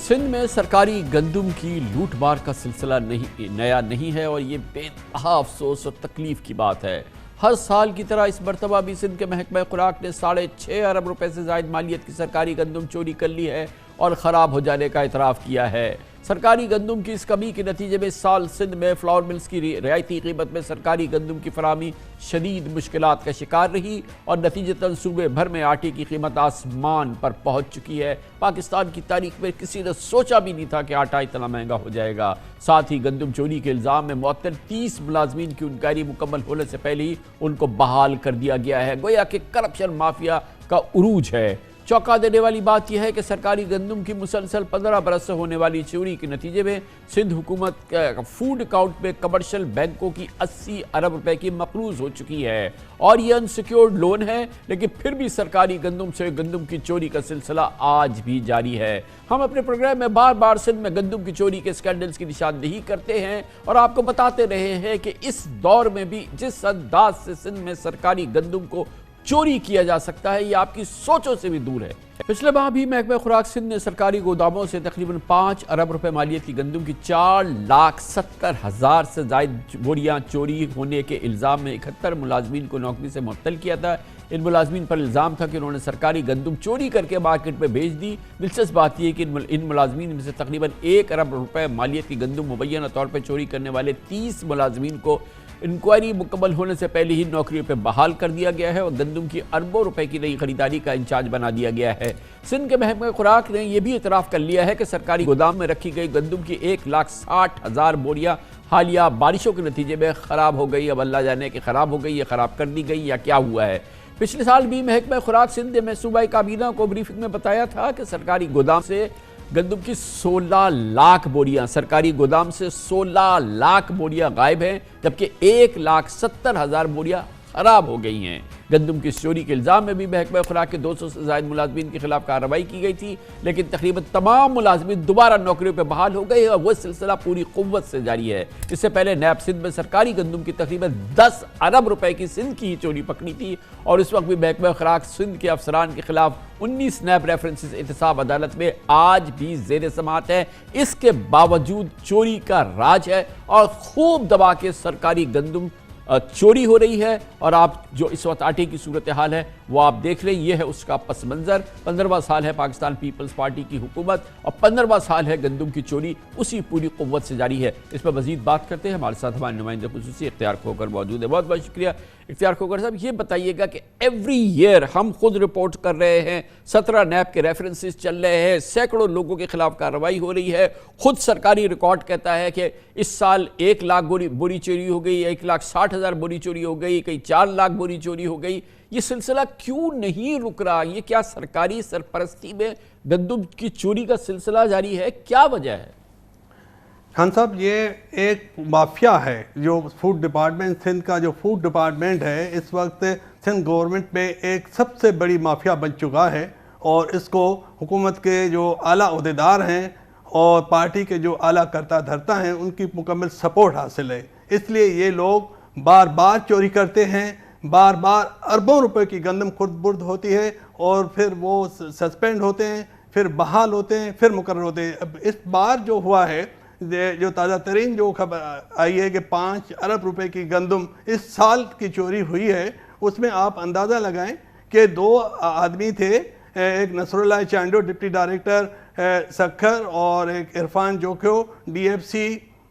سندھ میں سرکاری گندم کی لوٹ مار کا سلسلہ نیا نہیں ہے اور یہ بے انتہا افسوس اور تکلیف کی بات ہے۔ ہر سال کی طرح اس مرتبہ بھی سندھ کے محکمہ خوراک نے 6.5 ارب روپے سے زائد مالیت کی سرکاری گندم چوری کر لی ہے اور خراب ہو جانے کا اعتراف کیا ہے۔ سرکاری گندم کی اس کمی کے نتیجے میں اس سال سندھ میں فلاور ملز کی رعایتی قیمت میں سرکاری گندم کی فراہمی شدید مشکلات کا شکار رہی اور نتیجتاً صوبے بھر میں آٹے کی قیمت آسمان پر پہنچ چکی ہے۔ پاکستان کی تاریخ میں کسی نے سوچا بھی نہیں تھا کہ آٹا اتنا مہنگا ہو جائے گا۔ ساتھ ہی گندم چوری کے الزام میں معطل 30 ملازمین کی انکوائری مکمل ہونے سے پہلے ہی ان کو بحال کر دیا گیا ہے۔ گویا کہ کرپشن مافیا کا عروج ہے۔ چونکا دینے والی بات یہ ہے کہ سرکاری گندم کی مسلسل 15 برس سے ہونے والی چوری کے نتیجے میں سندھ حکومت فوڈ اکاؤنٹ میں کمرشل بینکوں کی 80 ارب روپے کی مقروض ہو چکی ہے اور یہ انسیکیورڈ لون ہے، لیکن پھر بھی سرکاری گندم سے گندم کی چوری کا سلسلہ آج بھی جاری ہے۔ ہم اپنے پروگرام میں بار بار سندھ میں گندم کی چوری کے اسکینڈلز کی نشاندہی کرتے ہیں اور آپ کو بتاتے رہے ہیں کہ اس دور میں بھی جس انداز سے سندھ میں سرکاری گندم کو چوری کیا جا سکتا ہے یہ آپ کی سوچوں سے بھی دور ہے۔ پچھلے ماہ بھی محکمہ خوراک سندھ نے سرکاری گوداموں سے تقریباً 5 ارب روپے مالیت کی گندم کی 4,70,000 سے زائد بوریاں چوری ہونے کے الزام میں 71 ملازمین کو نوکری سے معطل کیا تھا۔ ان ملازمین پر الزام تھا کہ انہوں نے سرکاری گندم چوری کر کے مارکیٹ میں بھیج دی۔ دلچسپ بات یہ ہے کہ ان ملازمین میں سے تقریباً 1 ارب روپے مالیت کی گندم مبینہ طور پر چوری کرنے والے 30 ملازمین کو انکوائری مکمل ہونے سے پہلے ہی نوکریوں پہ بحال کر دیا گیا ہے اور گندم کی اربوں روپے کی نئی خریداری کا انچارج بنا دیا گیا ہے۔ سندھ کے محکمہ خوراک نے یہ بھی اعتراف کر لیا ہے کہ سرکاری گودام میں رکھی گئی گندم کی 1,60,000 بوریاں حالیہ بارشوں کے نتیجے میں خراب ہو گئی۔ اب اللہ جانے کہ خراب ہو گئی یا خراب کر دی گئی یا کیا ہوا ہے۔ پچھلے سال بھی محکمہ خوراک سندھ نے صوبائی کابینہ کو بریفنگ میں بتایا تھا کہ سرکاری گودام سے گندم کی 16 لاکھ بوریاں سرکاری گودام سے 16 لاکھ بوریاں غائب ہیں، جبکہ 1,70,000 بوریاں خراب ہو گئی ہیں۔ گندم کی چوری کے الزام میں بھی محکمہ خوراک کے 200 سے زائد ملازمین کے خلاف کارروائی کی گئی تھی، لیکن تقریباً تمام ملازمین دوبارہ نوکریوں پہ بحال ہو گئے اور وہ سلسلہ پوری قوت سے جاری ہے۔ اس سے پہلے نیب سندھ میں سرکاری گندم کی تقریباً 10 ارب روپے کی سندھ کی چوری پکڑی تھی اور اس وقت بھی محکمہ خوراک سندھ کے افسران کے خلاف 19 نیب ریفرنسز احتساب عدالت میں آج بھی زیر سماعت ہے۔ اس کے باوجود چوری کا راج ہے اور خوب دبا کے سرکاری گندم چوری ہو رہی ہے اور آپ جو اس وقت آٹے کی صورتحال ہے وہ آپ دیکھ لیں، یہ ہے اس کا پس منظر۔ 15واں سال ہے پاکستان پیپلز پارٹی کی حکومت اور 15واں سال ہے گندم کی چوری اسی پوری قوت سے جاری ہے۔ اس پر مزید بات کرتے ہیں، ہمارے ساتھ ہمارے نمائندہ خصوصی اختیار کھوکر موجود ہے۔ بہت بہت شکریہ اختیار کھوکر صاحب۔ یہ بتائیے گا کہ ایوری ایئر ہم خود رپورٹ کر رہے ہیں، 17 نیب کے ریفرنسز چل رہے ہیں، سینکڑوں لوگوں کے خلاف کارروائی ہو رہی ہے، خود سرکاری ریکارڈ کہتا ہے کہ اس سال 1 لاکھ بوری چوری ہو گئی، 1,60,000 بوری چوری ہو گئی، کئی 4 لاکھ بوری چوری ہو گئی۔ یہ سلسلہ کیوں نہیں رک رہا؟ یہ کیا سرکاری سرپرستی میں گندم کی چوری کا سلسلہ جاری ہے؟ کیا وجہ ہے؟ خان صاحب، یہ ایک مافیا ہے جو فوڈ ڈپارٹمنٹ سندھ کا جو فوڈ ڈپارٹمنٹ ہے اس وقت سندھ گورنمنٹ میں ایک سب سے بڑی مافیا بن چکا ہے اور اس کو حکومت کے جو اعلیٰ عہدیدار ہیں اور پارٹی کے جو اعلیٰ کرتا دھرتا ہیں ان کی مکمل سپورٹ حاصل ہے۔ اس لیے یہ لوگ بار بار چوری کرتے ہیں، بار بار اربوں روپے کی گندم خرد برد ہوتی ہے اور پھر وہ سسپینڈ ہوتے ہیں، پھر بحال ہوتے ہیں، پھر مقرر ہوتے ہیں۔ اب اس بار جو ہوا ہے، جو تازہ ترین جو خبر آئی ہے کہ 5 ارب روپے کی گندم اس سال کی چوری ہوئی ہے، اس میں آپ اندازہ لگائیں کہ 2 آدمی تھے، ایک Nasrullah Chandio deputy director Sukkur اور ایک Irfan Jokhio D F C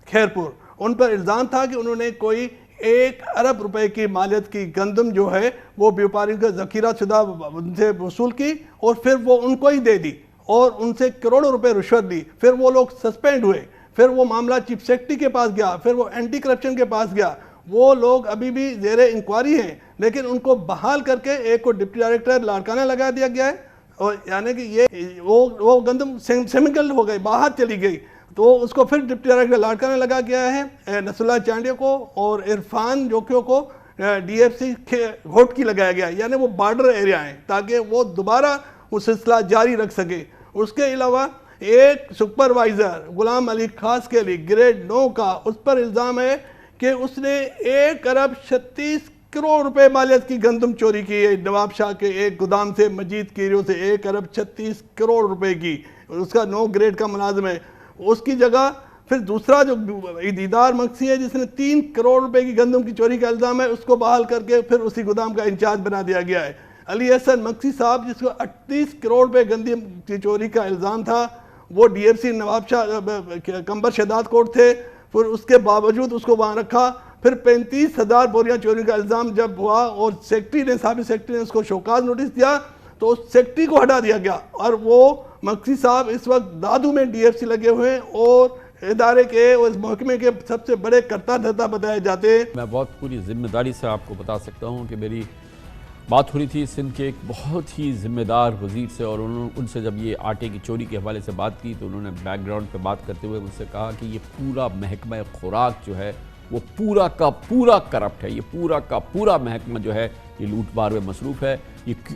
Khairpur. ان پر الزام تھا کہ انہوں نے کوئی 1 ارب روپے کی مالیت کی گندم جو ہے وہ بیوپاریوں کا ذخیرہ شدہ ان سے وصول کی اور پھر وہ ان کو ہی دے دی اور ان سے کروڑوں روپے رشوت دی۔ پھر وہ لوگ سسپینڈ ہوئے، پھر وہ معاملہ چیف سیکرٹری کے پاس گیا، پھر وہ اینٹی کرپشن کے پاس گیا۔ وہ لوگ ابھی بھی زیر انکوائری ہیں، لیکن ان کو بحال کر کے ایک کو ڈپٹی ڈائریکٹر لاڑکانہ لگا دیا گیا ہے اور یعنی کہ یہ وہ گندم سیمنگل ہو گئی، باہر چلی گئی، تو اس کو پھر ڈپٹی ڈائریکٹر لاڑکانہ لگا گیا ہے، نصر اللہ چانڈے کو اور عرفان جوکھیو کو ڈی ایف سی گھوٹ کی لگایا گیا، یعنی وہ بارڈر ایریا ہیں تاکہ وہ دوبارہ وہ سلسلہ جاری رکھ سکے۔ اس کے علاوہ ایک سپروائزر غلام علی خاص کے لیے گریڈ 9 کا، اس پر الزام ہے کہ اس نے 1 ارب 36 کروڑ روپے مالیت کی گندم چوری کی ہے نواب شاہ کے ایک گودام سے مجید کیریو سے 1 ارب 36 کروڑ روپے کی، اس کا 9 گریڈ کا ملازم ہے۔ اس کی جگہ پھر دوسرا جو دیدار مکسی ہے جس نے 3 کروڑ روپے کی گندم کی چوری کا الزام ہے، اس کو بحال کر کے پھر اسی گودام کا انچارج بنا دیا گیا ہے۔ علی احسن مکسی صاحب جس کو 38 کروڑ روپے گندم کی چوری کا الزام تھا، وہ ڈی ایف سی نواب شاہ کمبر شہداد کوٹ تھے، پھر اس کے باوجود اس کو وہاں رکھا۔ پھر 35,000 بوریاں چوری کا الزام جب ہوا اور سابق سیکٹری نے اس کو شوکاز نوٹس دیا تو اس سیکٹری کو ہٹا دیا گیا، اور وہ مکسی صاحب اس وقت دادو میں ڈی ایف سی لگے ہوئے ہیں اور ادارے کے اور اس محکمے کے سب سے بڑے کرتا دھرتا بتائے جاتے ہیں۔ میں بہت پوری ذمہ داری سے آپ کو بتا سکتا ہوں کہ میری بات ہو رہی تھی سندھ کے ایک بہت ہی ذمہ دار وزیر سے، اور ان سے جب یہ آٹے کی چوری کے حوالے سے بات کی تو انہوں نے بیک گراؤنڈ پہ بات کرتے ہوئے مجھ سے کہا کہ یہ پورا محکمہ خوراک جو ہے وہ پورا کا پورا کرپٹ ہے، یہ پورا کا پورا محکمہ جو ہے یہ لوٹ مار میں مصروف ہے،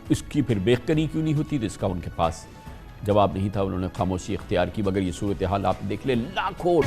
اس کی پھر بیخبری کیوں نہیں ہوتی؟ تو اس کا ان کے پاس جواب نہیں تھا، انہوں نے خاموشی اختیار کی، مگر یہ صورتحال آپ دیکھ لیں، لاکھوں